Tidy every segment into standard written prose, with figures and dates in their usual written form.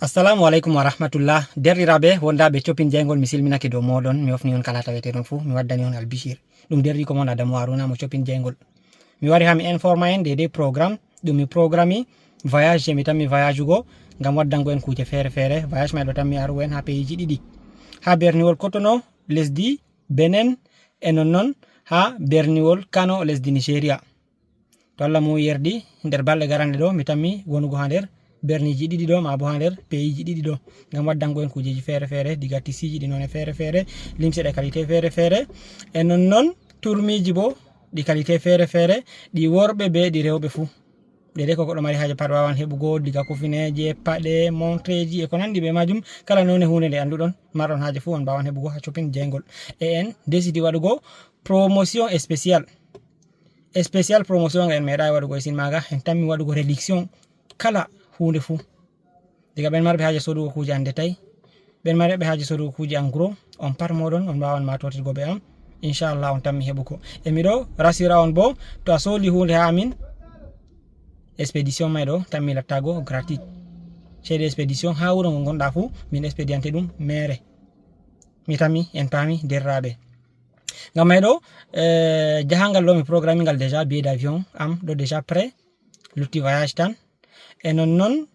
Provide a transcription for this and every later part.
Assalamu alaikum wa rahmatullah. Derriraɓe wondaɓe coppin jaygol mi silminake dow moɗon mi hofni on kala taweteɗon fuu mi waddani on albishir ɗum derri ko mon Adamu Haruna mo coppin jaygol. Mi wari ha mi informa en dede programme ɗum mi programme voyage je mi tammi voyage ugo ngam waddango en kuje fere fere. Voyage mai ɗo tammi arugo en ha pays ji ɗiɗi, ha berniwol Cotonou lesdi Benin e nonnon ha berniwol Kano lesdi Nigeria. To Allah mo yerdi nder balɗe garande ɗo mi tammi wonugo ha nder berniji ɗiɗi ɗo ma bo ha nder pays ji ɗiɗi ɗo ngam waddango en kujeji fere fere diga tisiji ɗi none fere fere, limse ɗe qualité fere fere e nonnon turmiji bo ɗi qualité fere fere ɗi worɓe be ɗi rewɓe fuu. Dede ko goɗɗo mari haje pat wawan heɓugo diga kufineje, paɗe, montreji e ko nandi be majum. Kala none hunde nde anduɗon marɗon haje fuu on mbawan heɓugo ha coppin jaygol. E en desidi waɗugo promotion spécial promotion en meeɗa waɗugo e sin maga en tammi waɗugo réduction kala hunde fuu. Diga ɓen marɓe haje sodugo kuje ande tay, ɓen marɓe haje sodugo kuje en gros on par moɗon on mbawan matotirgo be am inchallah on tammi heɓugo. E miɗo rasira on bo to a sodi hunde ha amin expédition mai ɗo tammi lattago gratuit. Cede expédition ha wuro ngo gonɗa fuu min expédiante ɗum mere. Mi tammi en paami derraɓe. Ngam mai ɗo jahangal ɗo mi programme ngal déjà billet d'avion am ɗo déjà prêt, lutti voyage tan. E nonnon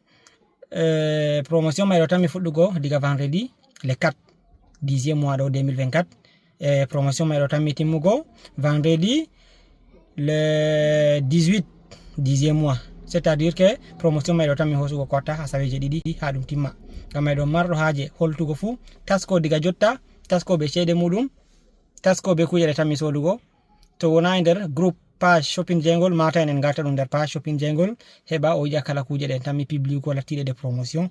promotion mai ɗo tammi fuɗɗugo diga vendredi le 4 10e mois ɗo 2024 e promotion mai ɗo tammi timmugo vendredi le 18 10e mois, c'est à dire que promotion mai ɗo tammi hosugo kotta asaweje ɗiɗi ha ɗum timma. Ngam mai ɗo marɗo haje holtugo fuu tasko diga jotta, tasko be cede muɗum, tasko be kuje ɗe tammi sodugo. To wona e nder groupe page shopping jaygol mata en gata ɗum nder page shopping jaygol heɓa o yi'a kala kuje ɗen tammi publico lattiɗe de promotion.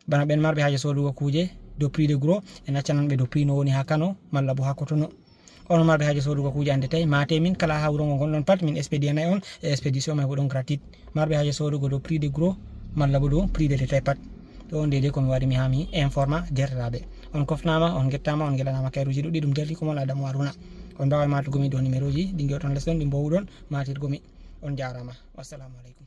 Bana ɓen marɓe haje sodugo kuje do prix de gros en accanan ɓe do prix no woni ha Kano malla bo ha Cotonou. On marɓe haje sodugo kuje ande tay mate min kala ha wuro ngo gonɗon pat min expédianay on e expédition mai bo ɗon gratuit. Marɓe haje sodugo do prix de gros malla bo do prix de détail pat ɗo on dede komi waɗi mi ha mi informa derraɓe. On kofnama, on gettama, on gelanama kayruji ɗuɗɗi ɗum derri ko mon Adamu Haruna. On mbawa matugomi dow numéro ji ɗi gewton lesɗon ɗi mbowuɗon matirgomi. On jarama. Wassalamu alaikum.